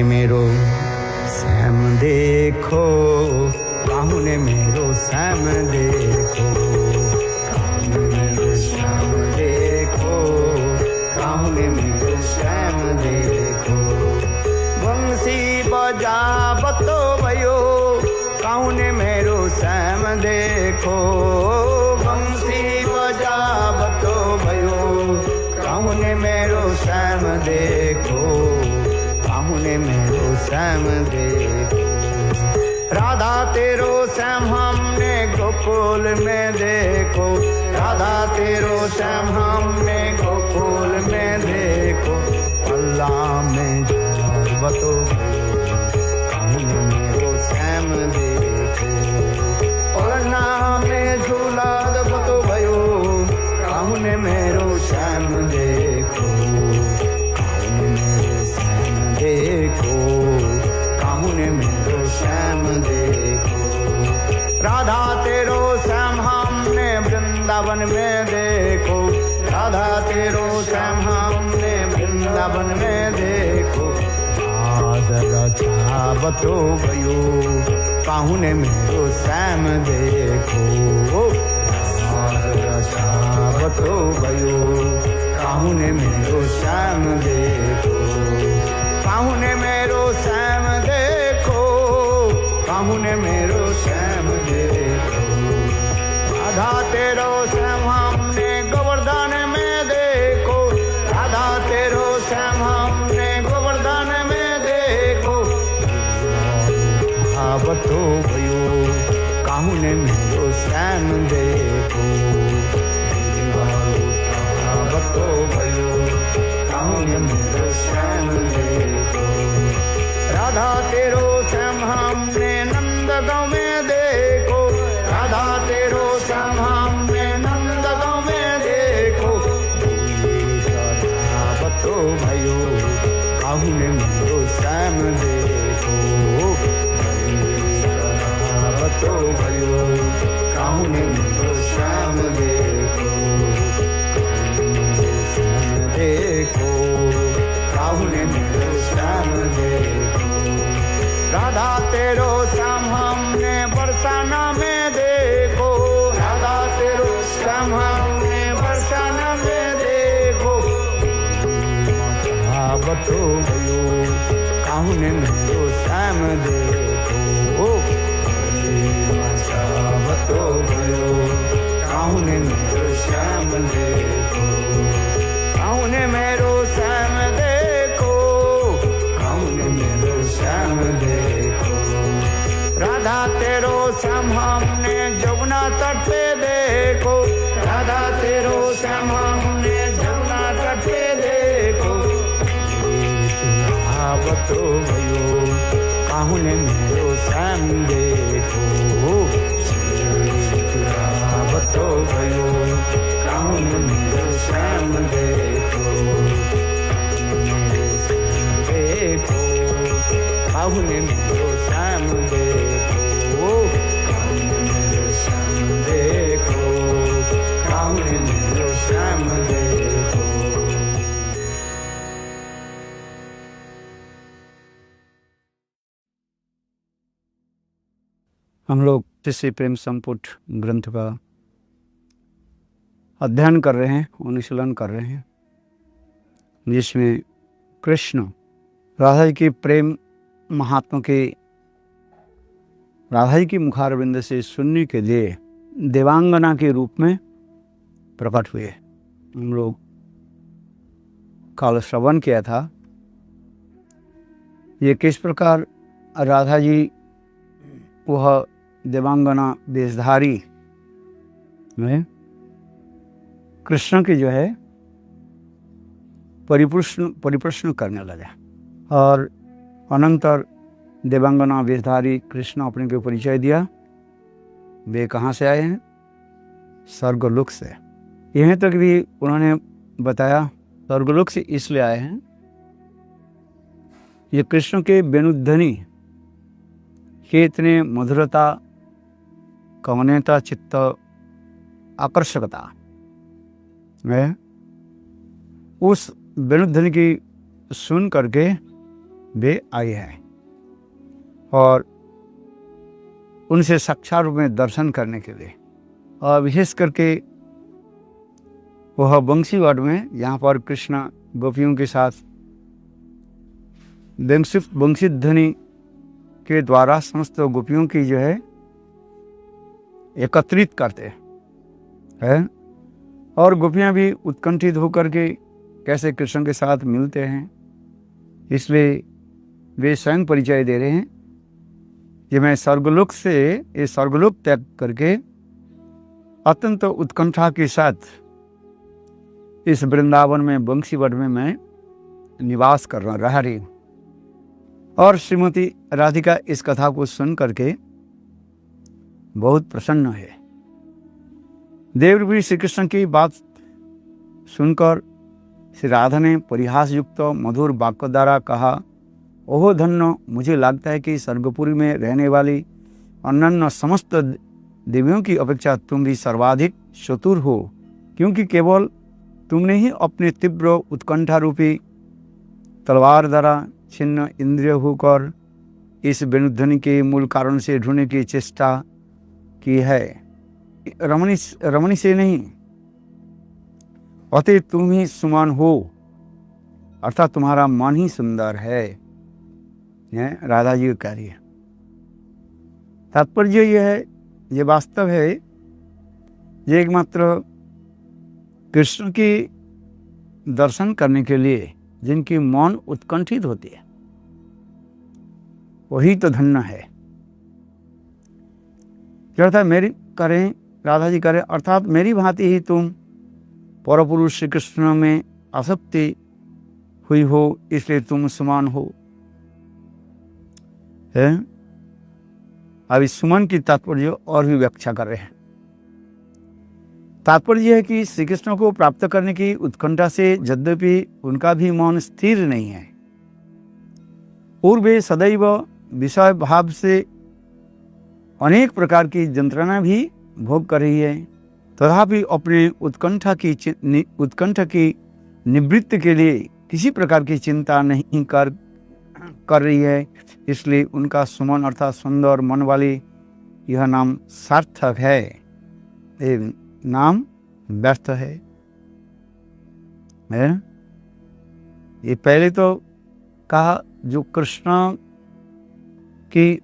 मेरो श्याम देखो, काहू ने मेरो श्याम देखो, काहू ने मेरो श्याम देखो, काहू ने मेरो श्याम देखो। बंसी बजावतो भयो, काहू ने मेरो श्याम देखो, बंसी बजावतो भयो, काहू ने मेरो श्याम देखो, काहू ने मेरो श्याम देखो। राधा तेरो श्याम हमने गोकुल में देखो, राधा तेरो श्याम हमने गोकुल में देखो। पल्ला में बतो काहू ने मेरो श्याम देखो, पलना में झूला बतो भयो, काहू ने मेरो श्याम देखो, काहू ने मेरो श्याम देखो, काहू ने मेरो श्याम देखो। राधा तेरो श्याम हमने वृंदावन में देखो, राधा तेरो श्याम हमने वृंदावन में देखो। बतो भयो, काहू ने मेरो श्याम देखो, बतो भयो, काहू ने मेरो श्याम देखो, काहू ने मेरो श्याम देखो, काहू ने मेरो श्याम देखो। राधा तेरो श्याम हमने गोवर्धन में देखो, राधा तेरो श्याम हमने गोवर्धन में देखो। बतो भयो, काहू ने मेरो श्याम देखो, बतो भयो, काहू ने मेरो श्याम देखो। राधा तेरो श्याम हमने नंदगांव में देखो, राधा तेरो श्याम हमने नंदगांव में देखो। बतो भयो, काहू ने मेरो श्याम देखो, बतो भयो, काहू ने मेरो श्याम देखो, देखो, काहू ने मेरो श्याम देखो। राधा तेरो श्याम हमने बरसाना में देखो, राधा तेरो श्याम हमने बरसाना में देखो। बतो भयो, काहू ने मेरो श्याम देखो, बतो भयो, काहू ने मेरो श्याम देखो, काहू ने मेरो श्याम देखो, काहू ने मेरो श्याम देखो। राधा तेरो श्याम हमने जमुना तट पे देखो, राधा तेरो श्याम हमने जमुना तट पे देखो। बतो भयो, काहू ने मेरो श्याम देखो, बतो भयो, काहू ने मेरो श्याम देखो, देखो, काहू ने मेरो श्याम देखो, काहू ने मेरो श्याम देखो, काहू ने मेरो श्याम देखो। हम लोग श्री प्रेम संपुट ग्रंथ का अध्ययन कर रहे हैं, अनुशीलन कर रहे हैं, जिसमें कृष्ण राधा जी के प्रेम महात्मा के राधा जी की मुखारविंद से सुनने के लिए देवांगना के रूप में प्रकट हुए। हम लोग कल श्रवण किया था ये किस प्रकार राधा जी वह देवांगना वेशधारी में कृष्ण की जो है परिप्रश्न करने लगे और अनंतर देवांगना वेशधारी कृष्ण अपने को परिचय दिया। वे कहाँ से आए हैं? स्वर्गलोक से। यहीं तक भी उन्होंने बताया स्वर्गलोक से इसलिए आए हैं, ये कृष्ण के वेणुध्वनि के इतने मधुरता, कमनीयता, चित्त आकर्षकता में उस वेणुध्वनि की सुन करके वे आए हैं और उनसे साक्षात रूप में दर्शन करने के लिए। और विशेष करके वह बंसीवाड़ में, यहाँ पर कृष्ण गोपियों के साथ बंसी ध्वनि के द्वारा समस्त गोपियों की जो है एकत्रित करते हैं और गोपियाँ भी उत्कंठित होकर के कैसे कृष्ण के साथ मिलते हैं, इसलिए वे स्वयं परिचय दे रहे हैं कि मैं स्वर्गलोक से ये स्वर्गलोक त्याग करके अत्यंत उत्कंठा के साथ इस वृंदावन में बंसीवाड़ में मैं निवास कर रहा रही हूँ। और श्रीमती राधिका इस कथा को सुन करके बहुत प्रसन्न है। देवरूपी श्री कृष्ण की बात सुनकर श्री राधा ने परिहास युक्त मधुर वाक्य द्वारा कहा, ओह धन्य, मुझे लगता है कि स्वर्गपुरी में रहने वाली अन्य समस्त देवियों की अपेक्षा तुम भी सर्वाधिक चतुर हो, क्योंकि केवल तुमने ही अपने तीव्र उत्कंठा रूपी तलवार द्वारा छिन्न इंद्रिय होकर इस वेणुध्वनि के मूल कारण से ढूंढने की चेष्टा की है, रमणी से नहीं। अतः तुम ही सुमान हो, अर्थात तुम्हारा मन ही सुंदर है, राधा जी कह रही है। तात्पर्य यह है, ये वास्तव है, ये एकमात्र कृष्ण की दर्शन करने के लिए जिनकी मन उत्कंठित होती है वही तो धन्य है। क्या अर्थात मेरी करें, राधा जी करें, अर्थात मेरी भांति ही तुम परपुरुष श्री कृष्ण में आसक्ति हुई हो, इसलिए तुम सुमान हो। अब इस सुमन की तात्पर्य और भी व्याख्या कर रहे हैं। तात्पर्य है कि श्री कृष्ण को प्राप्त करने की उत्कंठा से यद्यपि उनका भी मन स्थिर नहीं है और वे सदैव विषय भाव से अनेक प्रकार की यंत्रणा भी भोग कर रही है, तथापि अपने उत्कंठा की निवृत्ति के लिए किसी प्रकार की चिंता नहीं कर रही है। इसलिए उनका सुमन अर्थात सुंदर मन वाली यह नाम सार्थक है, नाम व्यर्थ है। ये पहले तो कहा जो कृष्ण की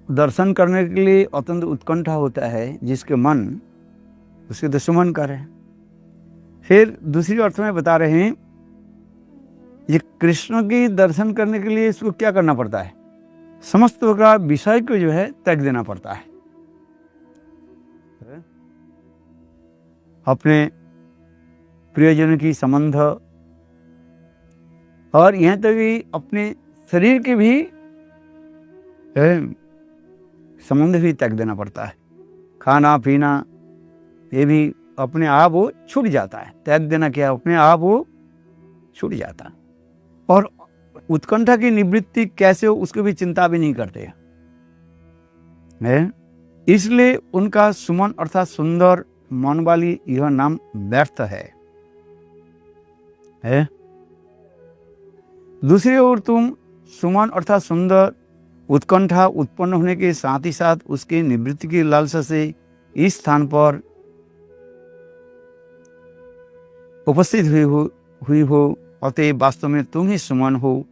दर्शन करने के लिए अत्यंत उत्कंठा होता है, जिसके मन उसके तो सुमन कर है। फिर दूसरी अर्थ में बता रहे हैं ये कृष्ण की दर्शन करने के लिए इसको क्या करना पड़ता है, समस्त का विषय को जो है त्याग देना पड़ता है। अपने प्रियजन की संबंध और यहाँ तक कि अपने शरीर के भी संबंध भी त्याग देना पड़ता है। खाना पीना ये भी अपने आप वो छूट जाता है। त्याग देना क्या, अपने आप वो छूट जाता है। और उत्कंठा की निवृत्ति कैसे हो उसकी भी चिंता भी नहीं करते हैं। इसलिए उनका सुमन अर्थात सुंदर मन वाली यह नाम व्यर्थ है। दूसरी ओर तुम सुमन अर्थात सुंदर उत्कंठा उत्पन्न होने के साथ ही साथ उसकी निवृत्ति की लालसा से इस स्थान पर उपस्थित हुई हो, अतः वास्तव में तुम ही सुमन हो,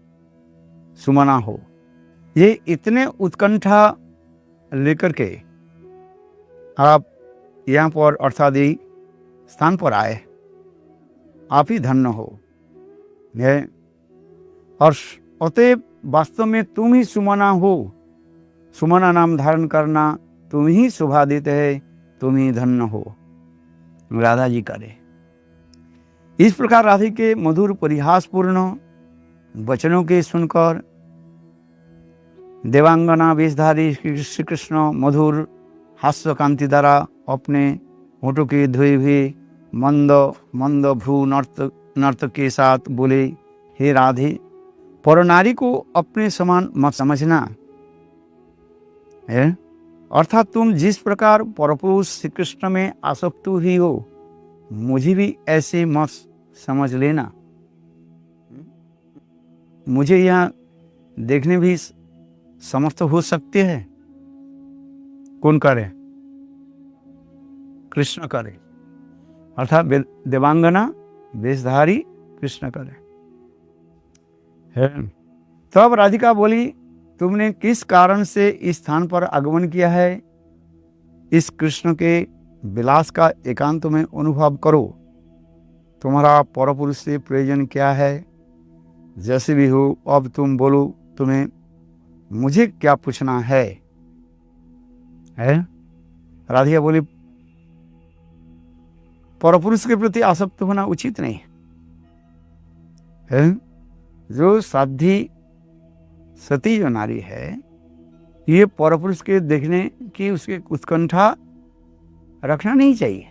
सुमना हो। ये इतने उत्कंठा लेकर के आप यहाँ पर अर्थात स्थान पर आए, आप ही धन्य हो। और अतः वास्तव में तुम ही सुमना हो, सुमना नाम धारण करना तुम ही शोभा देते है, तुम ही धन्य हो। राधा जी करे। इस प्रकार राधा के मधुर परिहासपूर्ण वचनों के सुनकर देवांगना वेशधारी श्री कृष्ण मधुर हास्य कांति द्वारा अपने होठों के धोए हुए मंद मंद भ्रू नर्तक के साथ बोले, हे राधे, पर नारी को अपने समान मत समझना। अर्थात तुम जिस प्रकार परपुरुष श्री कृष्ण में आसक्त ही हो, मुझे भी ऐसे मत समझ लेना। मुझे यहाँ देखने भी समर्थ हो सकते हैं। कौन करे? कृष्ण करे, अर्थात देवांगना वेशधारी कृष्ण करे है। तब राधिका बोली, तुमने किस कारण से इस स्थान पर आगमन किया है? इस कृष्ण के विलास का एकांत में अनुभव करो। तुम्हारा परपुरुष से प्रयोजन क्या है? जैसे भी हो, अब तुम बोलो, तुम्हें मुझे क्या पूछना है? राधिका बोली, परपुरुष के प्रति आसक्त होना उचित नहीं है। जो साध्वी सती जो नारी है, ये परपुरुष के देखने की उसके उत्कंठा रखना नहीं चाहिए।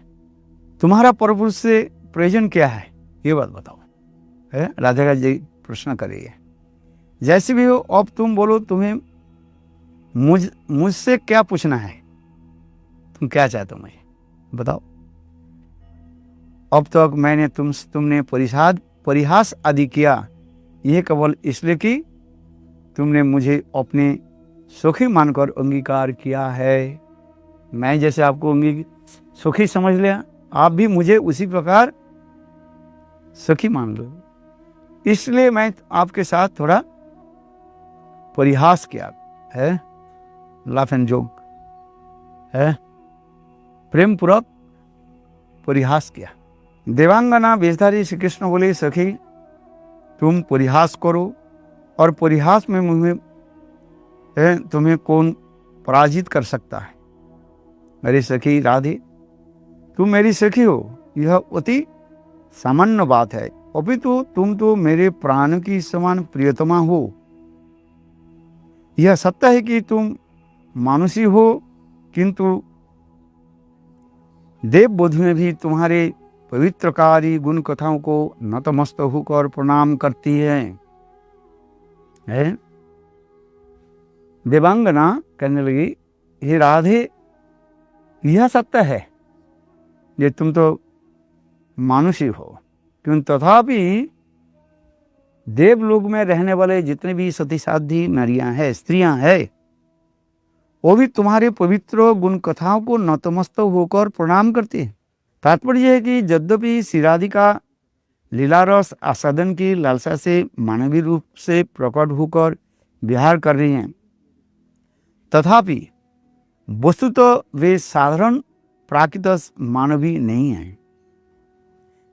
तुम्हारा परपुरुष से प्रयोजन क्या है, ये बात बताओ। है राधिका जी प्रश्न कर रही है। जैसे भी हो, अब तुम बोलो, तुम्हें मुझसे क्या पूछना है? तुम क्या चाहते हो मुझे बताओ। अब तक मैंने तुमने परिहास आदि किया, यह केवल इसलिए कि तुमने मुझे अपने सुखी मानकर अंगीकार किया है। मैं जैसे आपको सुखी समझ लिया, आप भी मुझे उसी प्रकार सुखी मान लो। इसलिए मैं आपके साथ थोड़ा परिहास किया है, लाफ एंड जोक है, प्रेम पूर्वक परिहास किया। देवांगना वेशधारी श्री कृष्ण बोले, सखी तुम परिहास करो, और परिहास में तुम्हें कौन पराजित कर सकता है? मेरी सखी राधे, तुम मेरी सखी हो, यह अति सामान्य बात है। अपितु तुम तो मेरे प्राण की समान प्रियतमा हो। यह सत्य है कि तुम मानुषी हो, किंतु देवबोधि में भी तुम्हारे पवित्रकारी गुण कथाओं को नतमस्तक होकर प्रणाम करती है। देवांगना कहने लगी, हे राधे, यह सत्य है ये तुम तो मानुषी हो, किंतु तथापि देवलोक में रहने वाले जितने भी सती साध्वी नारियां हैं, स्त्रियां हैं, वो भी तुम्हारे पवित्र गुण कथाओं को नतमस्तक होकर प्रणाम करती है। तात्पर्य है कि यद्यपि श्री राधिका लीलारस आस्वादन की लालसा से मानवीय रूप से प्रकट होकर विहार कर रही हैं, तथापि वस्तुतः वे साधारण प्राकृत मानवी नहीं हैं।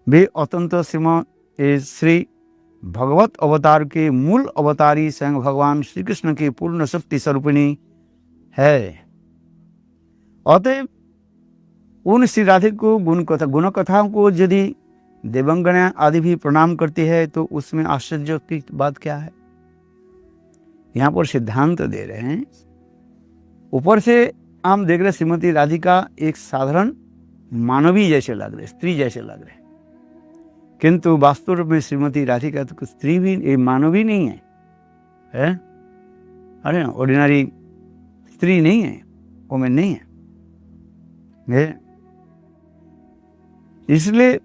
वे अत्यंत श्री भगवत अवतार के मूल अवतारी स्वयं भगवान श्री कृष्ण की पूर्ण शक्ति स्वरूपिणी है। अतएव उन श्री राधे को गुण कथाओं को यदि देवांगना आदि भी प्रणाम करती है, तो उसमें आश्चर्य की बात क्या है? यहाँ पर सिद्धांत दे रहे हैं। ऊपर से हम देख रहे श्रीमती राधिका एक साधारण मानवी जैसे लग रहे, स्त्री जैसे लग रहे, किंतु वास्तव में श्रीमती राधिका तो स्त्री भी मानवी नहीं है, अरे ऑर्डिनरी स्त्री नहीं है, वुमेन नहीं है। इसलिए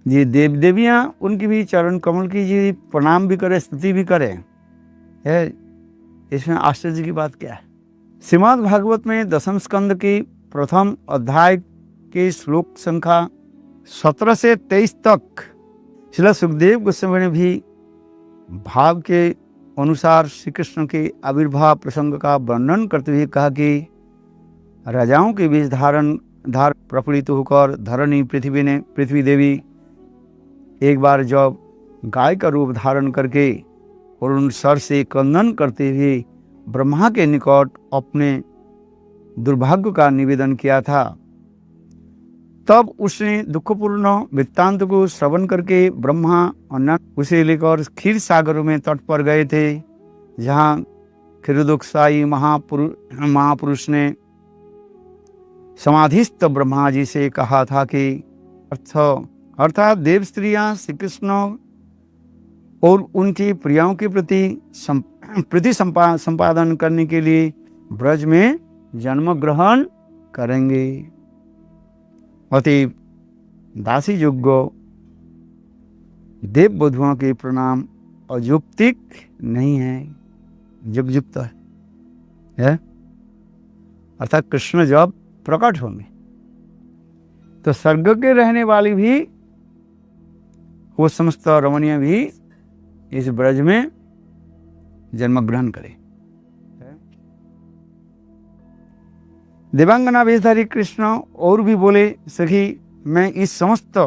ये देव देवियां उनकी भी चरण कमल की जी प्रणाम भी करे, स्तुति भी करे, है इसमें आश्चर्य की बात क्या है? श्रीमद् भागवत में दशम स्कंद की प्रथम अध्याय के श्लोक संख्या 17 से 23 तक श्रील सुखदेव गोस्वामी ने भी भाव के अनुसार श्री कृष्ण के आविर्भाव प्रसंग का वर्णन करते हुए कहा कि राजाओं के बीच धार प्रफुल्लित होकर धरणी पृथ्वी देवी एक बार जब गाय का रूप धारण करके और उन सर से क्रंदन करते हुए ब्रह्मा के निकट अपने दुर्भाग्य का निवेदन किया था, तब उसने दुखपूर्ण वृत्तांत को श्रवण करके ब्रह्मा और उसे लेकर क्षीर सागर में तट पर गए थे, जहाँ क्षीरोदकशाही महापुरुष ने समाधिस्थ ब्रह्मा जी से कहा था कि अर्थात देव स्त्रियां श्री कृष्ण और उनकी प्रियाओं के प्रति संपादन करने के लिए ब्रज में जन्म ग्रहण करेंगे। अतएव दासी योग्य देव बधुओं के प्रणाम अयुक्तिक नहीं है, युग युग तो है। अर्थात कृष्ण जब प्रकट होंगे तो स्वर्ग के रहने वाली भी, वो समस्त रमणीय भी इस ब्रज में जन्म ग्रहण करे। देवांगना वेशधारी कृष्ण और भी बोले, सखी मैं इस समस्त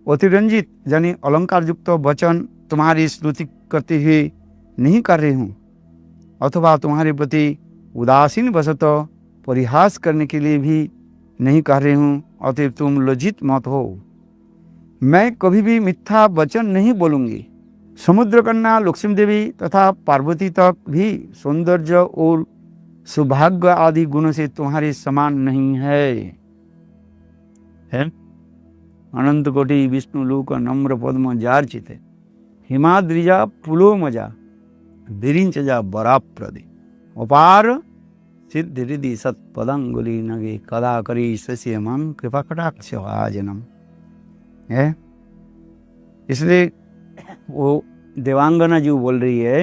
अतिरंजित यानी अलंकार युक्त वचन तुम्हारी स्तुति करते हुए नहीं कर रही हूँ, अथवा तुम्हारे प्रति उदासीन वशत परिहास करने के लिए भी नहीं कह रही हूँ, अतएव तुम लज्जित मत हो। मैं कभी भी मिथ्या वचन नहीं बोलूंगी। समुद्र कन्या लक्ष्मी देवी तथा पार्वती तक भी सौंदर्य और सौभाग्य आदि गुणों से तुम्हारे समान नहीं है। अनंत कोटि विष्णु लोक नम्र पद्म जार चिते हिमाद्रिजा पुलो मजा विरिंचजा बराप्रदे अपार सिद्धि रिधि सत्पदंगुली नगे कदा करी शशि मन कृपा कटाक्ष आजनम है। इसलिए वो देवांगना जो बोल रही है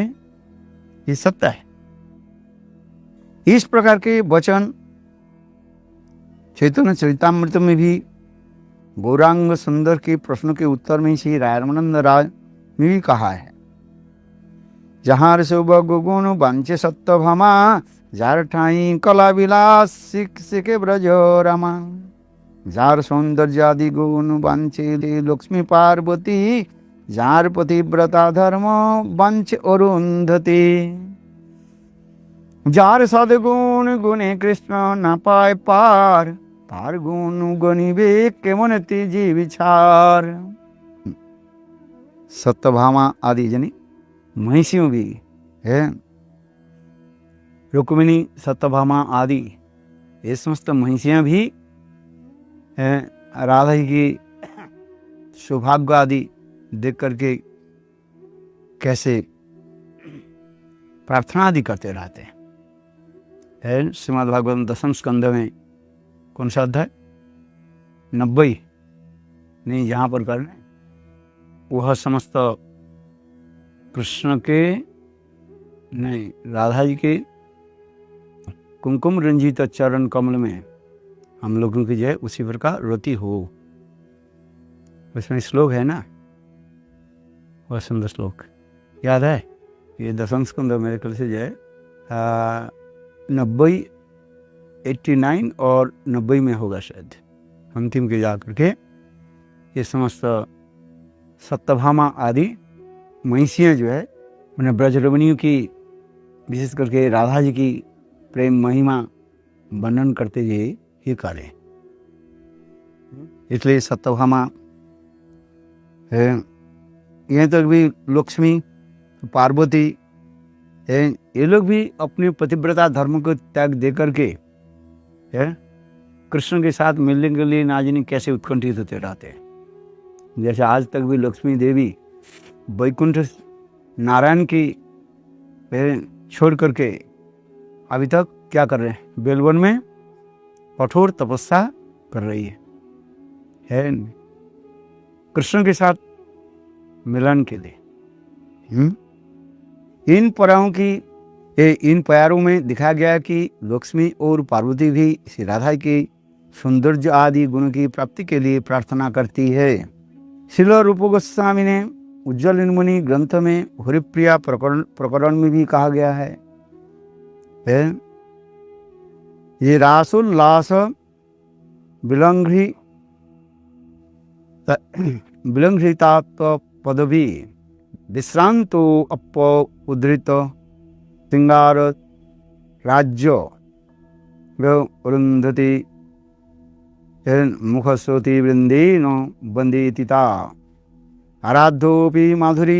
ये सत्य है। इस प्रकार के वचन चैतन्य चरितामृत में भी गौरांग सुंदर के प्रश्नों के उत्तर में श्री रामानंद राज में भी कहा है। जहाँ शुभ गुण बांचे सत्य भमा जार ठाई कला विलास सिके ब्रज रमा जार सौंदर्य आदि गुण बांचे लक्ष्मी पार्वती जार पतिव्रता धर्म बांच अरुंधति जार सदगुण गुणे कृष्ण न पाए पार पार गुण गणिबे केमन तेजी विचार। सत्यभामा आदि जनी महिषियों भी है, रुक्मिणी सत्यभामा आदि ये समस्त महिषियाँ भी राधा जी की सौभाग्य आदि देख करके कैसे प्रार्थना आदि करते रहते हैं। श्रीमद् भागवतम दशम स्कंद में कौन सा अध्याय 90 नहीं, जहाँ पर करने वह समस्त कृष्ण के नहीं राधा जी के कुमकुम रंजित चरण कमल में हम लोगों की जय उसी प्रकार रति हो। उसमें श्लोक है ना, वह सुंदर श्लोक याद है। ये दशम स्कंद मेरे ख्याल से जय 90 89 और 90 में होगा शायद, अंतिम के जा करके ये समस्त सत्यभामा आदि महिषियाँ जो है मैंने ब्रजरमणियों की विशेष करके राधा जी की प्रेम महिमा वर्णन करते हुए ये कार्य, इसलिए सत्यभामा है। यहाँ तक भी लक्ष्मी पार्वती है, ये लोग भी अपने पतिव्रता धर्म को त्याग दे करके कृष्ण के साथ मिलने के लिए नाजनी कैसे उत्कंठित होते रहते हैं। जैसे आज तक भी लक्ष्मी देवी वैकुंठ नारायण की छोड़ करके अभी तक क्या कर रहे हैं, बेलवन में कठोर तपस्या कर रही है कृष्ण के साथ मिलन के लिए। इन प्यारों में दिखाया गया कि लक्ष्मी और पार्वती भी श्री राधा की सौंदर्य आदि गुणों की प्राप्ति के लिए प्रार्थना करती है। श्रील रूप गोस्वामी ने उज्ज्वल मुनि ग्रंथ में हरिप्रिया प्रकरण में भी कहा गया है ये रासोल्लास विलंघ्रितात्व पदवी विश्रांतो अप उद्धृत सिंगार राज्य अरुंधति मुखस्रोति वृंदेन वंदिता आराध्योपि माधुरी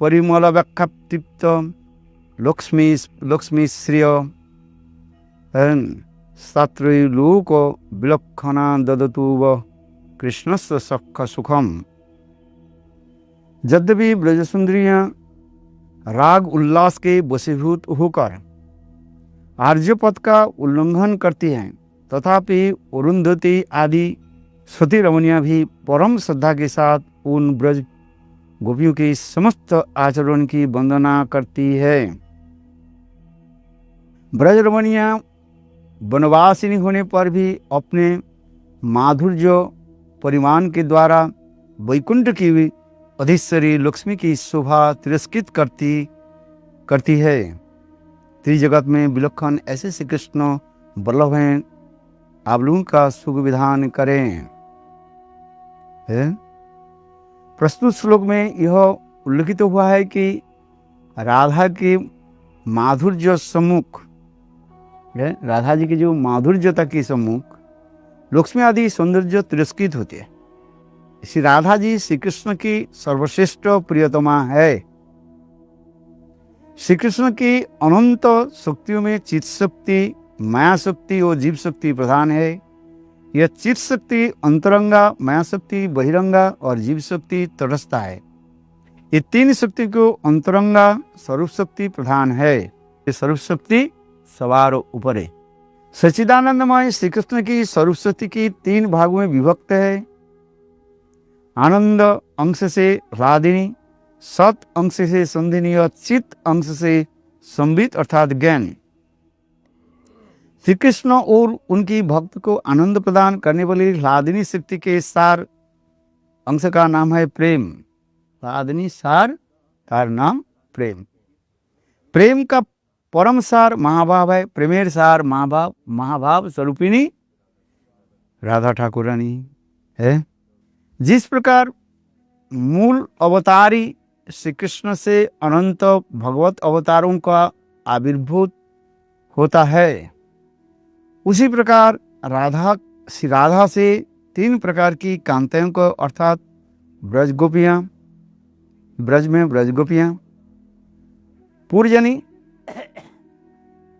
परिमल व्याख्याप्त लक्ष्मी श्रिय सात्रलोक विलक्षणा ददतुव कृष्णस्य सख सुखम। यद्यपि ब्रजसुंदरियां राग उल्लास के वशीभूत होकर आर्यपद का उल्लंघन करती हैं, तथापि अरुंधति आदि सती रमणियां भी परम श्रद्धा के साथ उन ब्रज गोपियों के समस्त आचरण की वंदना करती है। ब्रजरमणिया वनवासिनी होने पर भी अपने माधुर्य परिमाण के द्वारा वैकुंठ की अधीश्वरी लक्ष्मी की शोभा तिरस्कृत करती है। त्रिजगत में विलक्षण ऐसे श्री कृष्ण वल्लभ हैं, आप लोगों का सुख विधान करें। प्रस्तुत श्लोक में यह उल्लिखित हुआ है कि राधा के माधुर्य सम्मुख, राधा जी की जो माधुर्यता के सम्मुख लक्ष्मी आदि सौंदर्य तिरस्कृत होते हैं। श्री राधा जी श्री कृष्ण की सर्वश्रेष्ठ प्रियतमा है। श्री कृष्ण की अनंत शक्तियों में चित्त शक्ति, माया शक्ति और जीव शक्ति प्रधान है। यह चित्त शक्ति अंतरंगा, माया शक्ति बहिरंगा और जीव शक्ति तटस्थ है। ये तीन शक्ति को अंतरंगा स्वरूप शक्ति प्रधान है। ये स्वरूप शक्ति सवार ऊपर है। सच्चिदानंदमय श्री कृष्ण की स्वरूप शक्ति की तीन भागों में विभक्त है। आनंद अंश से राधिनी, सत अंश से संधिनी और चित्त अंश से संबित अर्थात ज्ञान। श्री कृष्ण और उनकी भक्त को आनंद प्रदान करने वाली राधिनी शक्ति के सार अंश का नाम है प्रेम। राधिनी सार का नाम प्रेम। प्रेम का परम सार महाभाव है। प्रेमेर सार महाभाव, महाभाव स्वरूपिणी राधा ठाकुरानी है। जिस प्रकार मूल अवतारी श्री कृष्ण से अनंत भगवत अवतारों का आविर्भूत होता है, उसी प्रकार श्री राधा से तीन प्रकार की कांताओं को अर्थात ब्रज गोपियाँ, ब्रज में ब्रज गोपियाँ, पूर्जनी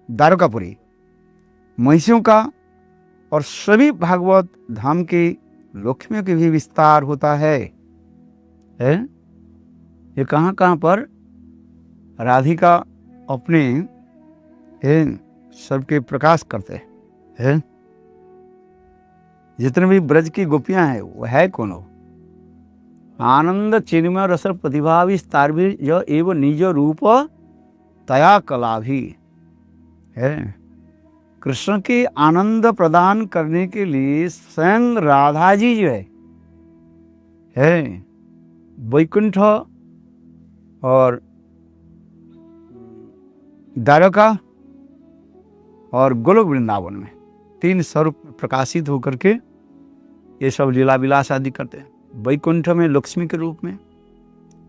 द्वारकापुरी, महिषियों का और सभी भागवत धाम के लक्ष्मियों के भी विस्तार होता है। ये कहाँ कहाँ पर राधिका अपने सबके प्रकाश करते हैं। जितने भी ब्रज की गोपियां हैं वो है कौन हो? आनंद चिन्मय रस प्रतिभा विस्तार भी जो एवं निज रूप तया कला भी है। कृष्ण के आनंद प्रदान करने के लिए स्वयं राधा जी जो है वैकुंठ और द्वारका और गोलोक वृंदावन में तीन स्वरूप प्रकाशित होकर के ये सब लीला विलास आदि करते हैं। वैकुंठ में लक्ष्मी के रूप में,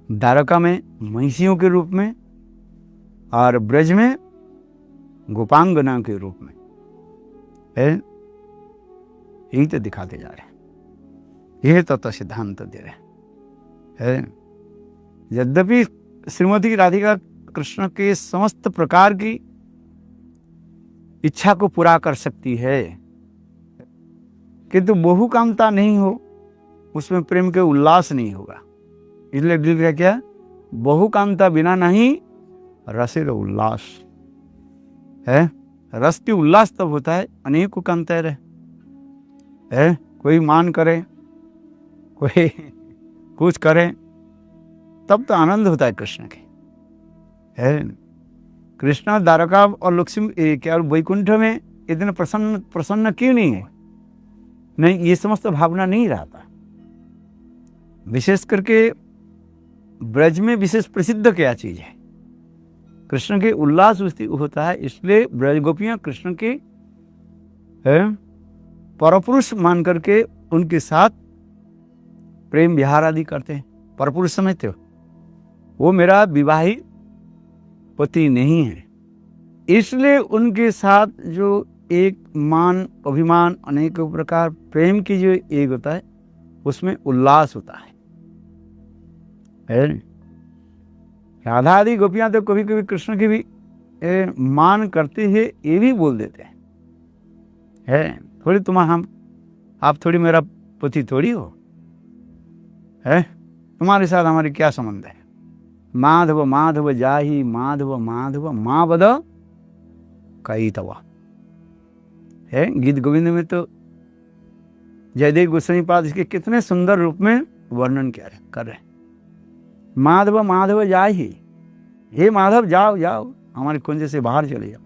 द्वारका में महिषियों के रूप में और ब्रज में गोपांगना के रूप में है। यही तो दिखाते जा रहे हैं, यह तत्व सिद्धांत दे रहे हैं। यद्यपि श्रीमती राधिका कृष्ण के समस्त प्रकार की इच्छा को पूरा कर सकती है, किंतु बहुकामता नहीं हो, उसमें प्रेम के उल्लास नहीं होगा। इसलिए दिल का क्या, बहुकामता बिना नहीं रसेर उल्लास है। रस की उल्लास तब होता है अनेक कामताएं रहे, कोई मान करे, कोई कुछ करे, तब तो आनंद होता है कृष्ण के। कृष्ण द्वारका और लक्ष्मी क्या वैकुंठ में इतने प्रसन्न क्यों नहीं है? नहीं, ये समस्त भावना नहीं रहता। विशेष करके ब्रज में विशेष प्रसिद्ध क्या चीज है? कृष्ण के उल्लास होता है। इसलिए ब्रज गोपियां कृष्ण के परपुरुष मान करके उनके साथ प्रेम विहार आदि करते हैं। परपुरुष समझते हो? वो मेरा विवाहित पति नहीं है, इसलिए उनके साथ जो एक मान अभिमान अनेक प्रकार प्रेम की जो एक होता है उसमें उल्लास होता है। राधा आदि गोपियां तो कभी कभी कृष्ण की भी मान करते हैं, ये भी बोल देते हैं थोड़ी आप थोड़ी मेरा पति थोड़ी हो, तुम्हारे साथ हमारी क्या संबंध है? माधव माधव जाहि माधव माधव माँ बद कई तवा है। गीत गोविंद में तो जयदेव गोस्वामी पाद इसके कितने सुंदर रूप में वर्णन कर रहे हैं। माधव माधव जाए ही, हे माधव जाओ जाओ, हमारे कुंज से बाहर चले जाओ।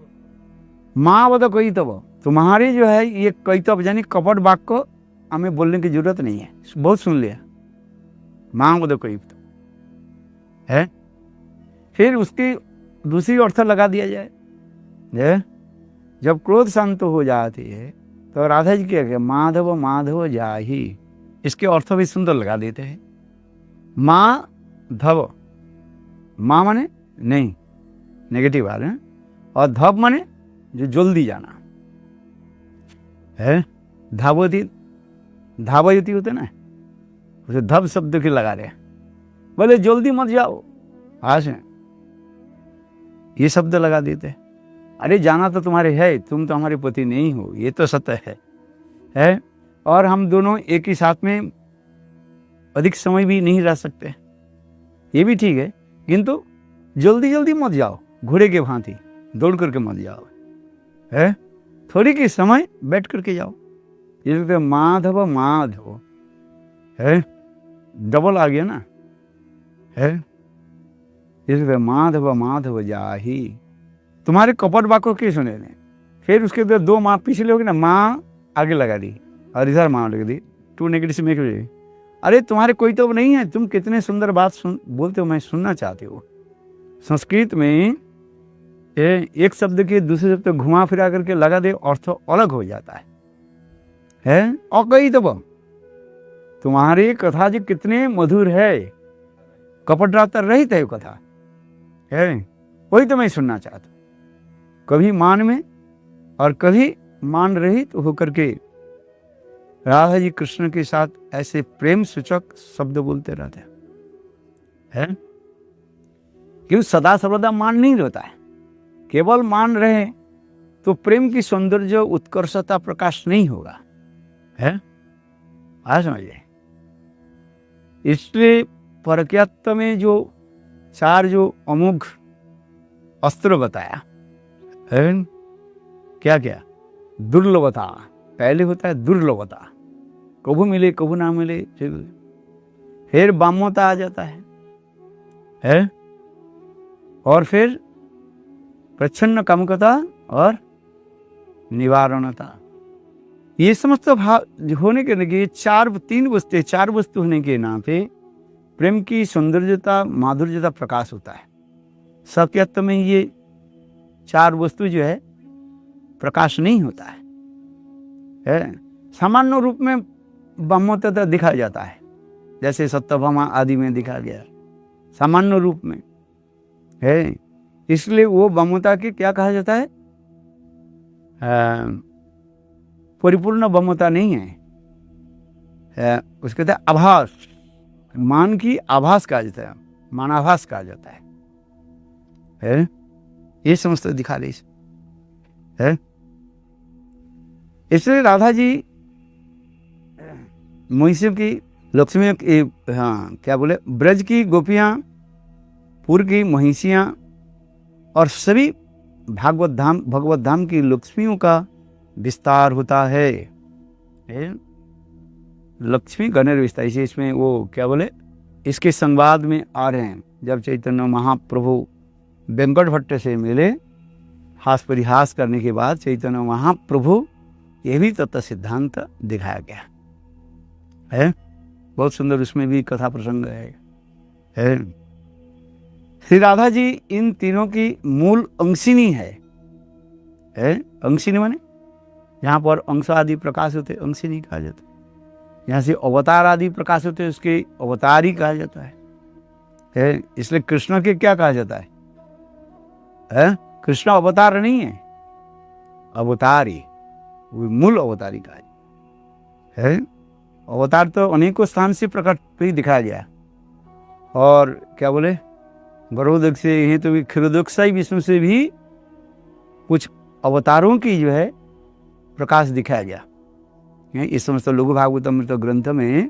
माँ वो तो कोई तब, तुम्हारी जो है ये कोई तब यानी कपट वाक्य को हमें बोलने की जरूरत नहीं है, बहुत सुन लिया। माँ वो तो कोई तो है। फिर उसकी दूसरी अर्थ लगा दिया जाए, जब क्रोध शांत हो जाती है तो राधा जी क्या कहते, माधव माधव जाही, इसके अर्थ भी सुंदर लगा देते हैं। माँ धव, माँ माने नहीं, नेगेटिव आ रहे हैं, और धव माने जो जल्दी जाना है। धावयती होते ना, उसे धव शब्द के लगा रहे हैं, बोले जल्दी मत जाओ आज, ये शब्द लगा देते हैं। अरे जाना तो तुम्हारे है, तुम तो हमारे पति नहीं हो, ये तो सत्य है। और हम दोनों एक ही साथ में अधिक समय भी नहीं रह सकते, ये भी ठीक है, किंतु जल्दी जल्दी मत जाओ, घोड़े के भांति दौड़ करके मत जाओ, है थोड़ी के समय बैठ करके जाओ। ये माधव माधव है, डबल आ गया ना, है इसलिए माधव माधव जाही, तुम्हारे कपट वाक्य के सुने ने। फिर उसके बाद दो माँ पिछले होगी ना, माँ आगे लगा दी और इधर माँ लगा दी, टू नेगेटिव में। अरे तुम्हारे कोई तो नहीं है, तुम कितने सुंदर बात बोलते हो, मैं सुनना चाहती हूँ। संस्कृत में एक शब्द के दूसरे शब्द घुमा फिरा करके लगा दे, अर्थ अलग हो जाता है। और कई तो तुम्हारी कथा जी कितने मधुर है, कपटराता रहित है कथा है, वही तो मैं सुनना चाहता हूँ। कभी मान में और कभी मान रहित होकर के राधा जी कृष्ण के साथ ऐसे प्रेम सूचक शब्द बोलते रहते हैं। क्यों सदा सर्वदा मान नहीं रहता है, केवल मान रहे तो प्रेम की सौंदर्य उत्कर्षता प्रकाश नहीं होगा, है आज समझिए। इसलिए परक्यात्त में जो चार जो अमोघ अस्त्र बताया है, क्या क्या, दुर्लभता पहले होता है, दुर्लभता कभू मिले कभू ना मिले, फिर बाम्यता आ जाता है, और फिर प्रच्छन्न कामुकता और निवारणता। ये समस्त भाव होने के लगे चार वस्तु होने के नाते प्रेम की सौंदर्यता माधुर्यता प्रकाश होता है। सत्यत्व में ये चार वस्तु जो है प्रकाश नहीं होता है। सामान्य रूप में ब्रह्मतत्व दिखाया जाता है, जैसे सत्यभामा आदि में दिखाया गया सामान्य रूप में है। इसलिए वो ब्रह्मता के क्या कहा जाता है, परिपूर्ण ब्रह्मता नहीं है, उसके कहते हैं आभास, मान की आभास कहा जाता है, मानाभास कहा जाता है। ये समस्त दिखा रही है। इसलिए राधा जी महिषी की लक्ष्मी, हाँ क्या बोले, ब्रज की गोपियाँ, पुर की महिषियाँ और सभी भगवत धाम की लक्ष्मियों का विस्तार होता है। लक्ष्मी गणेर विस्तार, इसमें वो क्या बोले, इसके संवाद में आ रहे हैं। जब चैतन्य महाप्रभु वेंकट भट्ट से मिले, हास परिहास करने के बाद चैतन्य महाप्रभु ये भी तत्व सिद्धांत दिखाया गया है। बहुत सुंदर उसमें भी कथा प्रसंग है। श्री राधा जी इन तीनों की मूल अंशिनी है। अंशिनी माने यहाँ पर अंश आदि प्रकाश होते अंशिनी कहा जाता है। यहाँ से अवतार आदि प्रकाश होते उसके अवतारी कहा जाता है। इसलिए कृष्ण के क्या कहा जाता है, कृष्ण अवतार नहीं है, अवतारी, वो मूल अवतारी कहा है। अवतार तो अनेकों स्थान से प्रकट भी दिखाया गया। और क्या बोले, गर्भोदक से ही तो क्षीरोदकसाई विष्णु से भी कुछ अवतारों की जो है प्रकाश दिखाया गया। इस समस्त लघु भागवतमृत ग्रंथ में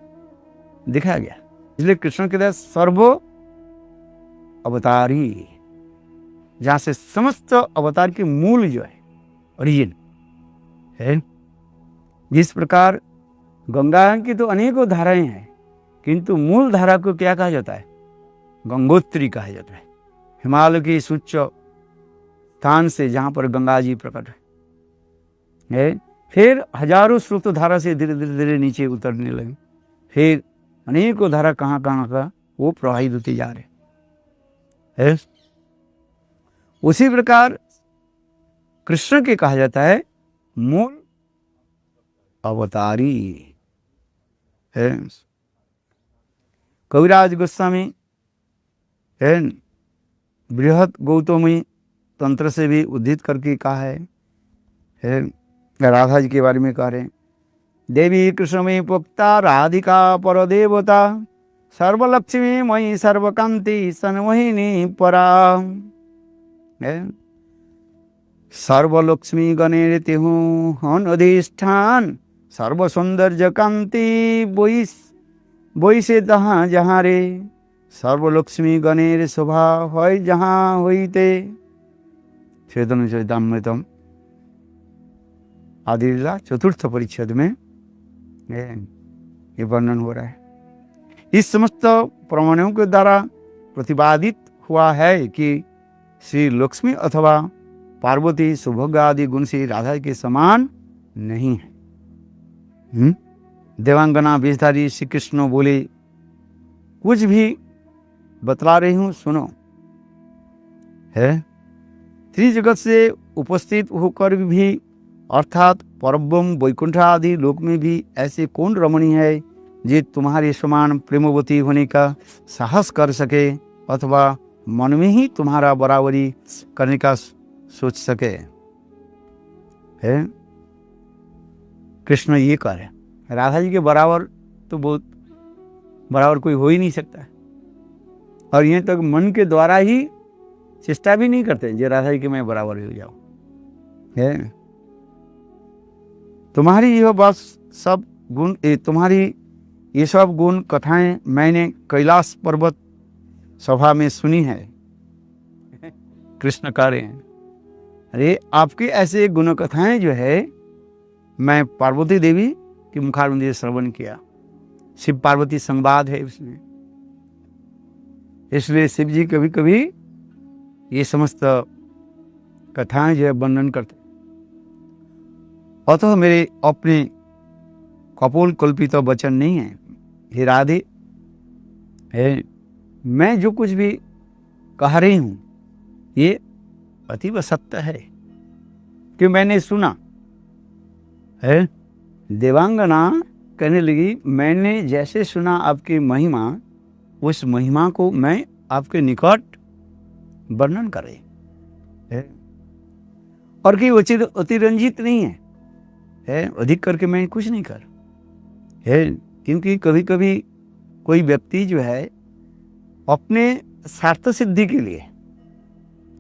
दिखाया गया। इसलिए कृष्ण के सर्व अवतारी, जहां से समस्त अवतार के मूल जो है ओरिजिन है। जिस प्रकार गंगा की तो अनेकों धाराएं हैं, किंतु मूल धारा को क्या कहा जाता है, गंगोत्री कहा जाता है, हिमालय की उच्च स्थान से जहाँ पर गंगा जी प्रकट है। फिर हजारों स्रोत धारा से धीरे धीरे धीरे नीचे उतरने लगे, फिर अनेकों धारा कहाँ कहाँ का वो प्रवाहित होती जा रहे है। उसी प्रकार कृष्ण के कहा जाता है मूल अवतारी है। कविराज गोस्वामी है बृहद गौतमी तंत्र से भी उद्धृत करके कहा है राधा जी के बारे में कह रहे हैं, देवी कृष्ण में पुक्ता राधिका पर देवता सर्वलक्ष्मी मयि सर्वकांति सन्मोहिनी परा है। सर्वलक्ष्मी गणेर तेहु हन अधिष्ठान सर्व सौंदर्य कांति बोई से जहाँ जहाँ रे सर्वलक्ष्मी गणेर शोभा होय जहाँ होइते। चैतन्य चरितामृतम आदि लीला चतुर्थ परिच्छेद में ये वर्णन हो रहा है। इस समस्त प्रमाणों के द्वारा प्रतिपादित हुआ है कि श्री लक्ष्मी अथवा पार्वती सुभग आदि गुण से राधा के समान नहीं है। देवांगना वेशधारी श्री कृष्ण बोले, कुछ भी बतला रही हूं सुनो है। त्रिजगत से उपस्थित होकर भी अर्थात परब्रह्म वैकुंठ आदि लोक में भी ऐसे कौन रमणी है जो तुम्हारे समान प्रेमवती होने का साहस कर सके अथवा मन में ही तुम्हारा बराबरी करने का सोच सके है। कृष्ण ये कह रहे, राधा जी के बराबर तो बहुत बराबर कोई हो ही नहीं सकता है, और यहीं तक मन के द्वारा ही चेष्टा भी नहीं करते जो राधा जी के मैं बराबर हो जाऊं है। तुम्हारी यह बस सब गुण तुम्हारी ये सब गुण कथाएं मैंने कैलाश पर्वत सभा में सुनी है। कृष्ण कह रहे हैं, अरे आपके ऐसे गुण कथाएं जो है मैं पार्वती देवी की मुखारविंद से श्रवण किया। शिव पार्वती संवाद है उसमें, इसलिए शिव जी कभी कभी ये समस्त कथाएं जो है वर्णन करते। अतः मेरे अपने कपोल कल्पित वचन नहीं है, हे राधे है। मैं जो कुछ भी कह रही हूं ये अतीव सत्य है कि मैंने सुना है। देवांगना कहने लगी, मैंने जैसे सुना आपकी महिमा, उस महिमा को मैं आपके निकट वर्णन कर रही है, और कि अतिरंजित नहीं है, अधिक करके मैं कुछ नहीं कर है। क्योंकि कभी कभी कोई व्यक्ति जो है अपने स्वार्थ सिद्धि के लिए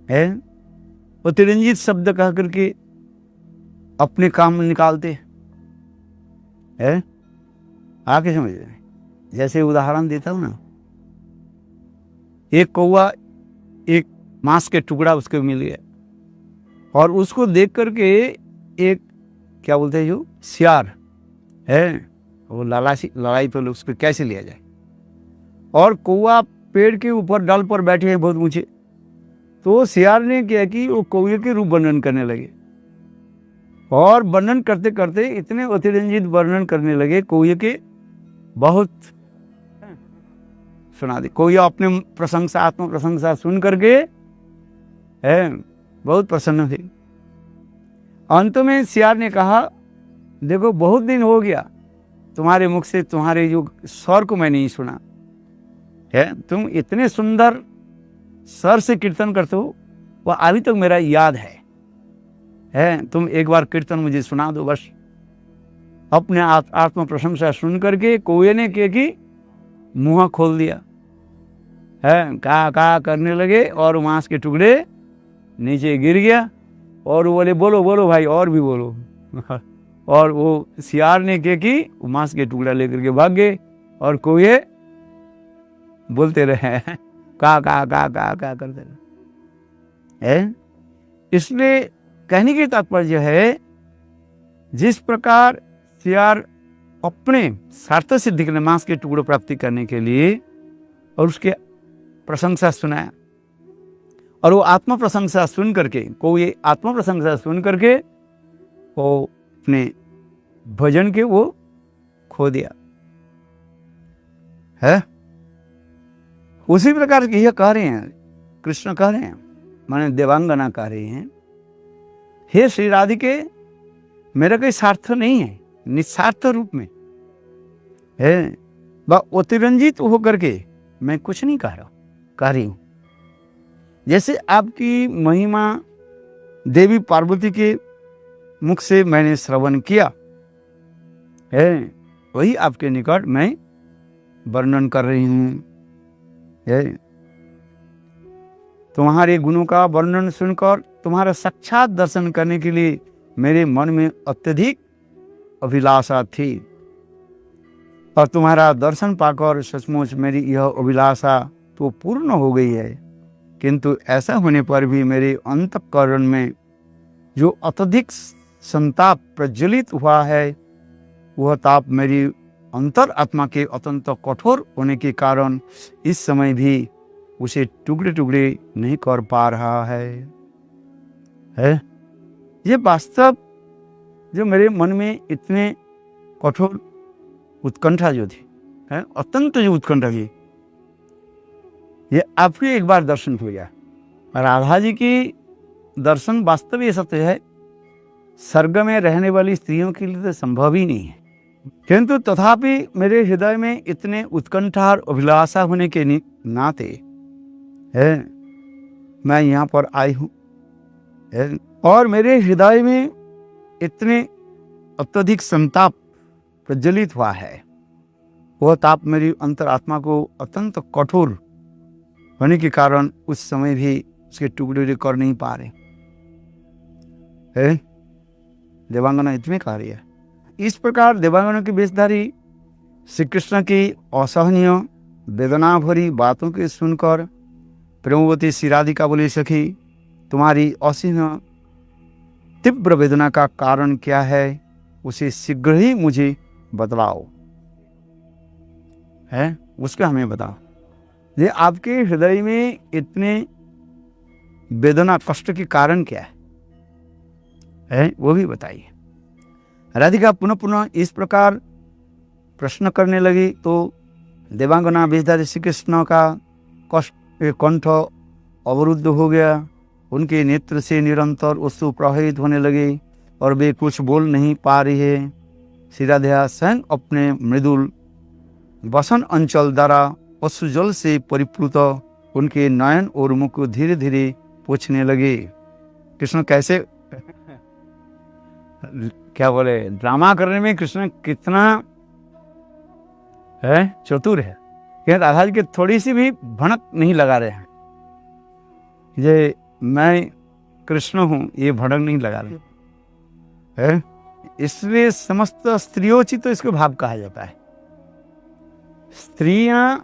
है अतिरंजित शब्द कह करके अपने काम में निकालते है। आके समझ रहे, जैसे उदाहरण देता हूं ना, एक कौवा एक मांस के टुकड़ा उसको मिल गया और उसको देख करके एक क्या बोलते हैं जो सियार है वो लड़ाई पर उसको कैसे लिया जाए, और कौवा पेड़ के ऊपर डाल पर बैठे हैं बहुत ऊंचे, तो सियार ने क्या कि वो कौवे के रूप वर्णन करने लगे, और वर्णन करते करते इतने अतिरंजित वर्णन करने लगे कौवे के, बहुत सुना दे। कौवा अपने प्रशंसा आत्म प्रशंसा सुन करके है बहुत प्रसन्न थे। अंत में सियार ने कहा, देखो बहुत दिन हो गया तुम्हारे मुख से तुम्हारे जो स्वर को मैं नहीं सुना है, तुम इतने सुंदर स्वर से कीर्तन करते हो वह अभी तक मेरा याद है। तुम एक बार कीर्तन मुझे सुना दो बस। अपने आत्म प्रशंसा सुन करके कौवे ने क्या कि मुंह खोल दिया है, का करने लगे और मांस के टुकड़े नीचे गिर गया, और वो बोले बोलो बोलो भाई और भी बोलो और वो सियार ने क्या कि मांस के टुकड़ा लेकर के भाग गए, और कौवे बोलते रहे का करते रहे। इसलिए कहने की तात्पर्य है, जिस प्रकार सियार अपने स्वार्थ सिद्धि के लिए मांस के टुकड़े प्राप्ति करने के लिए और उसके प्रशंसा सुनाया, और वो आत्म प्रशंसा सुन करके वो अपने भजन के वो खो दिया है। उसी प्रकार की यह कह रहे हैं, कृष्ण कह रहे हैं, माने देवांगना कह रही हैं, हे श्री राधिके, मेरा कोई स्वार्थ नहीं है, निस्वार्थ रूप में है, वह अतिरंजित होकर के मैं कुछ नहीं कह रही हूं। जैसे आपकी महिमा देवी पार्वती के मुख से मैंने श्रवण किया है, वही आपके निकट मैं वर्णन कर रही हूं है। तुम्हारे गुणों का वर्णन सुनकर तुम्हारा साक्षात दर्शन करने के लिए मेरे मन में अत्यधिक अभिलाषा थी, और तुम्हारा दर्शन पाकर सचमुच मेरी यह अभिलाषा तो पूर्ण हो गई है। किंतु ऐसा होने पर भी मेरे अंतःकरण में जो अत्यधिक संताप प्रज्वलित हुआ है, वह ताप मेरी अंतर आत्मा के अत्यंत कठोर होने के कारण इस समय भी उसे टुकड़े टुकड़े नहीं कर पा रहा है। ये वास्तव जो मेरे मन में इतने कठोर उत्कंठा जो थी है, अत्यंत जो उत्कंठा की, ये आपके एक बार दर्शन हो गया। राधा जी की दर्शन वास्तव ये सत्य है, स्वर्ग में रहने वाली स्त्रियों के लिए तो संभव ही नहीं है, किंतु तथापि मेरे हृदय में इतने उत्कंठा और अभिलाषा होने के नाते है मैं यहाँ पर आई हूँ, और मेरे हृदय में इतने अत्यधिक संताप प्रज्वलित हुआ है, वह ताप मेरी अंतरात्मा को अत्यंत कठोर होने के कारण उस समय भी उसके टुकड़े कर नहीं पा रहे है। देवांगना इतने कह रही है। इस प्रकार देवांगना की वेशधारी श्री कृष्ण की असहनीय वेदना भरी बातों के सुनकर प्रेमवती श्री राधिका बोली, सखी तुम्हारी असीम तीव्र वेदना का कारण क्या है, उसे शीघ्र ही मुझे बतलाओ है, उसका हमें बताओ। ये आपके हृदय में इतने वेदना कष्ट के कारण क्या है वो भी बताइए। राधिका पुनः पुनः इस प्रकार प्रश्न करने लगी तो देवांगना वेशधारी श्री कृष्ण का कंठ अवरुद्ध हो गया, उनके नेत्र से निरंतर अश्रु प्रवाहित होने लगे और वे कुछ बोल नहीं पा रही है। श्री राधा स्वयं अपने मृदुल वसन अंचल द्वारा अश्रुजल से परिप्लुत उनके नयन और मुख को धीरे धीरे पोंछने लगे। कृष्ण कैसे क्या बोले, ड्रामा करने में कृष्ण कितना है चतुर है। राधा जी के थोड़ी सी भी भनक नहीं लगा रहे हैं, ये मैं कृष्ण हूं ये भड़क नहीं लगा रहे है। इसलिए समस्त स्त्रियोचित तो इसको भाव कहा जाता है। स्त्रियां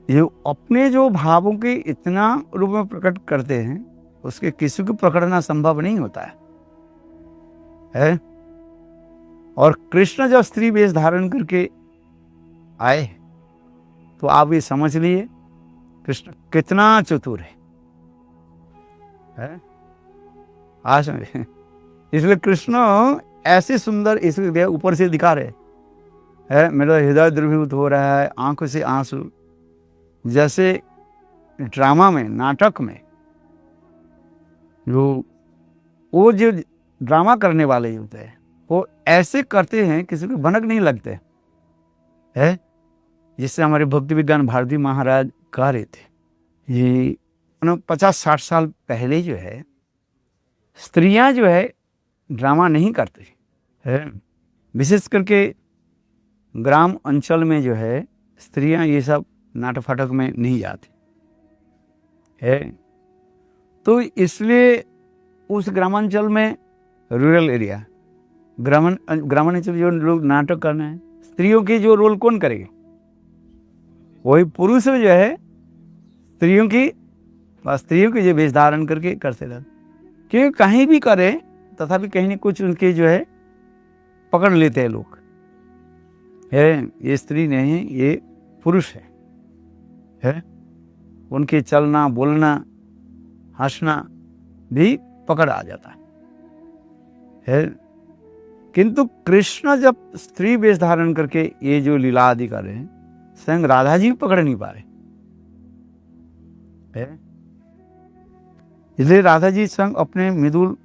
ये अपने जो भावों के इतना रूप में प्रकट करते हैं, उसके किसी को पकड़ना संभव नहीं होता है। और कृष्ण जब स्त्री वेश धारण करके आए तो आप ये समझ लिए कृष्ण कितना चतुर है। आज इसलिए कृष्ण ऐसे सुंदर इसलिए ऊपर से दिखा रहे है, मेरा हृदय द्रवीभूत हो रहा है, आंखों से आंसू, जैसे ड्रामा में नाटक में वो जो ड्रामा करने वाले होते हैं वो ऐसे करते हैं, किसी को भनक नहीं लगते है। जिससे हमारे भक्ति विज्ञान भारती महाराज कह रहे थे, ये 50-60 साल पहले जो है स्त्रियां जो है ड्रामा नहीं करती है। विशेष करके ग्राम अंचल में जो है स्त्रियां ये सब नाटक फाटक में नहीं जाती है। तो इसलिए उस ग्रामांचल में रूरल एरिया ग्रामांचल जो लोग नाटक करना है, स्त्रियों के जो रोल कौन करेगा, वही पुरुष जो है स्त्रियों की जो वेश धारण करके करते रहते, क्योंकि कहीं भी करे तथापि कहीं न कुछ उनके जो है पकड़ लेते हैं लोग है, ये स्त्री नहीं है ये पुरुष है। उनके चलना बोलना हंसना भी पकड़ आ जाता है। किंतु कृष्ण जब स्त्री वेश धारण करके ये जो लीला आदि कर रहे हैं, स्वयं राधा जी भी पकड़ नहीं पा रहे है। इसलिए राधा जी स्वयं अपने मृदुल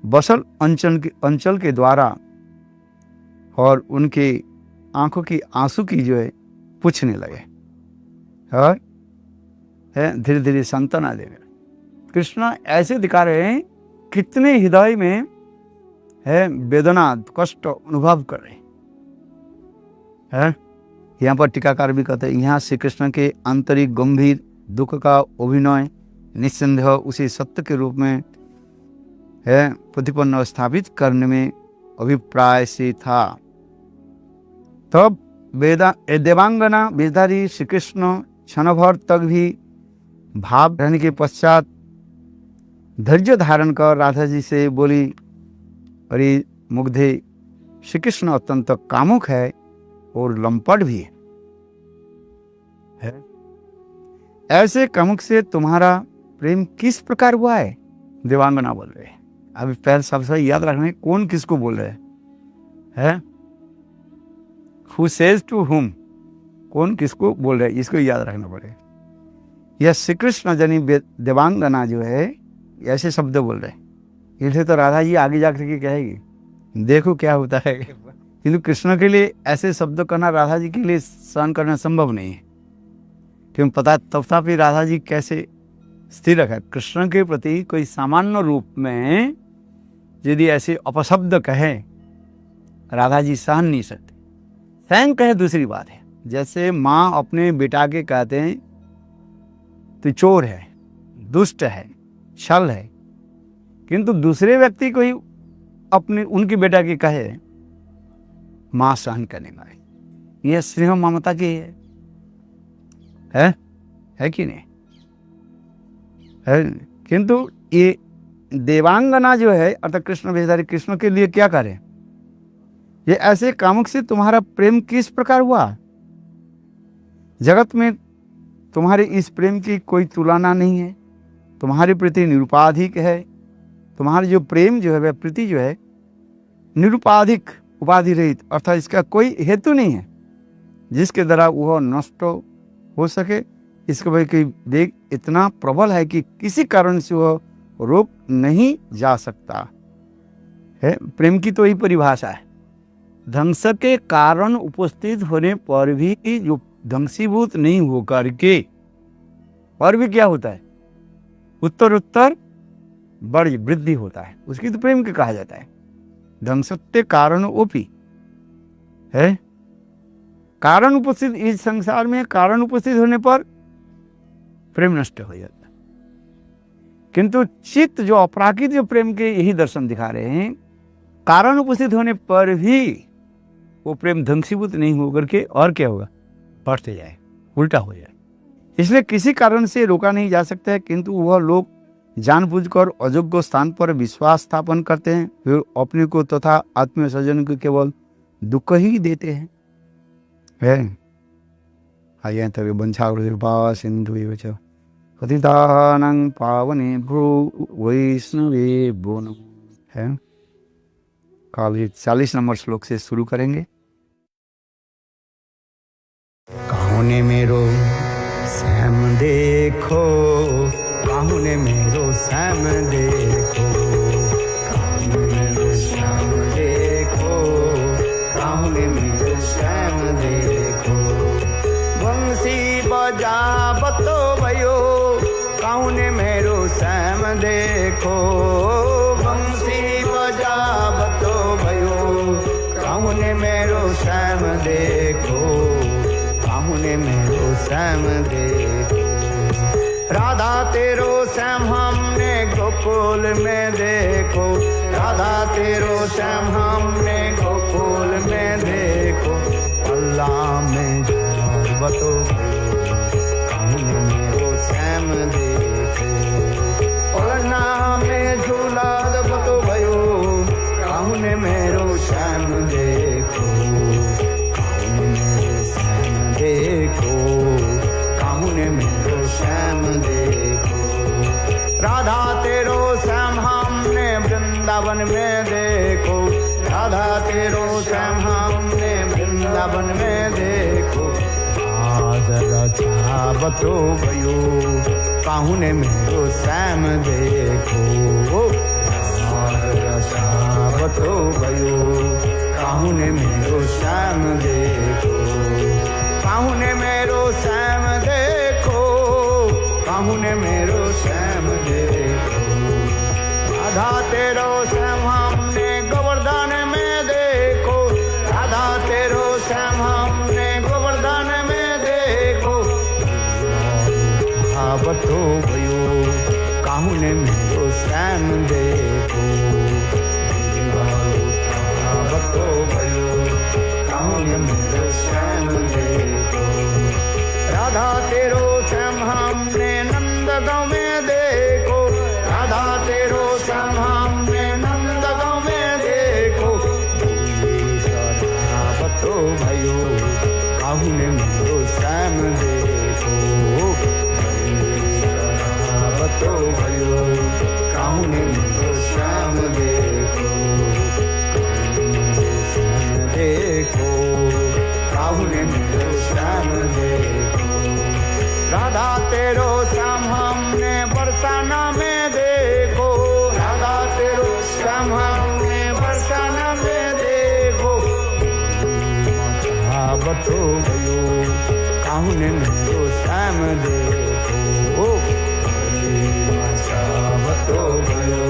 बसल अंचल के द्वारा और उनके आंखों की आंसू की जो है पूछने लगे और धीरे धीरे सांत्वना दे रहे। कृष्ण ऐसे दिखा रहे हैं कितने हृदय में वेदना कष्ट अनुभव कर रहे हैं। यहाँ पर टीकाकार भी कहते हैं, यहाँ श्री कृष्ण के आंतरिक गंभीर दुख का अभिनय निस्संदेह उसी सत्य के रूप में प्रतिपन्न स्थापित करने में अभिप्राय से था। तब देवांगना वेशधारी श्री कृष्ण क्षण भर तक भी भाव रहने के पश्चात धैर्य धारण कर राधा जी से बोली, अरे मुग्धे, श्री कृष्ण अत्यंत कामुक है और लंपट भी है। ऐसे कामुक से तुम्हारा प्रेम किस प्रकार हुआ है? देवांगना बोल रहे हैं। अभी पहले सबसे याद रखना है कौन किसको बोल रहे हैं। Who says to whom? कौन किसको बोल रहे हैं, इसको याद रखना पड़ेगा। यह श्री कृष्ण जनी देवांगना जो है ऐसे शब्द बोल रहे हैं। इसलिए तो राधा जी आगे जाकर के कहेगी देखो क्या होता है। किंतु कृष्ण के लिए ऐसे शब्द करना राधा जी के लिए सहन करना संभव नहीं है, क्योंकि पता तथापि राधा जी कैसे स्थिर रखा। कृष्ण के प्रति कोई सामान्य रूप में यदि ऐसे अपशब्द कहे राधा जी सहन नहीं सकते। स्वयं कहे दूसरी बात है, जैसे माँ अपने बेटा के कहते हैं तो चोर है, दुष्ट है, छल है, किंतु दूसरे व्यक्ति को ही अपने उनकी बेटा की कहे माँ सहन करने वाले, यह स्नेह ममता की है कि नहीं है। किंतु ये देवांगना जो है अर्थात कृष्ण वेशधारी कृष्ण के लिए क्या करे, ये ऐसे कामुक से तुम्हारा प्रेम किस प्रकार हुआ? जगत में तुम्हारे इस प्रेम की कोई तुलना नहीं है, तुम्हारे प्रति निरुपाधिक है। तुम्हारी जो प्रेम जो है वह प्रीति जो है निरुपाधिक उपाधि रहित, अर्थात इसका कोई हेतु नहीं है जिसके द्वारा वह नष्ट हो सके। इसका भाई कोई वेग इतना प्रबल है कि किसी कारण से वह रोक नहीं जा सकता है। प्रेम की तो यही परिभाषा है। ध्वंस के कारण उपस्थित होने पर भी जो ध्वंसीभूत नहीं होकर के और भी क्या होता है, उत्तर उत्तर बड़ी वृद्धि होता है, उसकी तो प्रेम के कहा जाता है। ध्वंसत्य कारण ओपी है, कारण उपस्थित इस संसार में कारण उपस्थित होने पर प्रेम नष्ट हो जाता है। किंतु चित्त जो अपराकृत जो प्रेम के यही दर्शन दिखा रहे हैं, कारण उपस्थित होने पर भी वो प्रेम ध्वंसीभूत नहीं होकर के और क्या होगा, बढ़ते जाए, उल्टा हो जाए। इसलिए किसी कारण से रोका नहीं जा सकता है, किंतु वह लोग जानबूझकर अयोग्य स्थान पर विश्वास स्थापन करते हैं, फिर अपने को तथा आत्मीय स्वजन को केवल दुख ही देते हैं। आइए तभी वंशावृतिर्भा सिंधु पतितानां पावनेभ्यो वैष्णवेभ्यो नमः है। कल 40 नंबर श्लोक से शुरू करेंगे। काहू ने मेरो श्याम देखो, काहू ने मेरो श्याम देखो, काहू ने मेरो श्याम देखो, काहू ने मेरो श्याम देखो। बंसी बजावतो भयो, काहू ने मेरो श्याम देखो, बंसी बजावतो भयो, काहू ने मेरो श्याम देखो, काहू ने मेरो श्याम देखो। राधा तेरो श्याम हमने गोकुल में देखो, राधा तेरो श्याम हमने गोकुल में देखो। अल्लाह में बतो काहू ने मेरो श्याम देखो, अल्लाह में झूला बतो भयो, काहू ने मेरो श्याम देखो, काहू ने मेरो श्याम देखो। वृंदावन में देखो, राधा तेरो श्याम हमने वृंदावन में देखो। आज रचावतो भयो काहुने मेरो श्याम देखो, आज रचावतो भयो काहुने मेरो श्याम देखो, काहुने मेरो श्याम देखो, काहुने मेरो श्याम देखो। राधा तेरो श्याम हमने गोवर्धन में देखो, राधा तेरो श्याम हमने गोवर्धन में देखो। आवतो भयो काहुने मेरो श्याम देखो, आवतो भयो काहुने मेरो श्याम देखो। राधा तेरो श्याम हमने नंदगांव में देखो, राधा तेरो श्याम हमने नंदगांव में देखो। आवतो भयो काहुने मेरो श्याम देखो, आवतो भयो काहुने मेरो श्याम देखो, देखो काहुने मेरो श्याम देखो। राधा तेरो श्याम हमने बरसाना में देखो, राधा तेरो श्याम हमने बरसाना में देखो। आवतो भयो काहुने मेरो श्याम देखो, आवतो भयो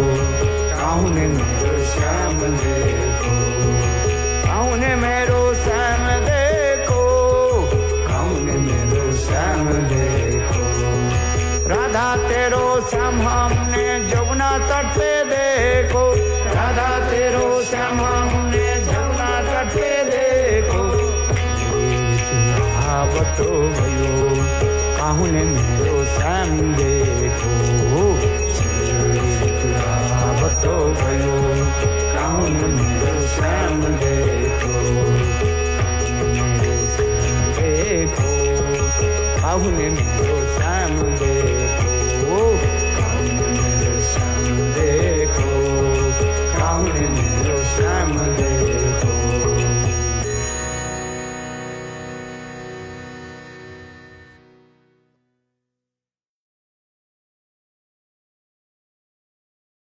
काहुने मेरो श्याम देखो, काहुने मेरो श्याम देखो, काहुने मेरो श्याम देखो। राधा तेरो श्याम हमने जमुना तट पे देखो, राधा तेरो श्याम हमने जमुना तट पे देखो। आवतो भयो काहुने मेरो श्याम देखो, आवतो भयो काहुने मेरो श्याम देखो।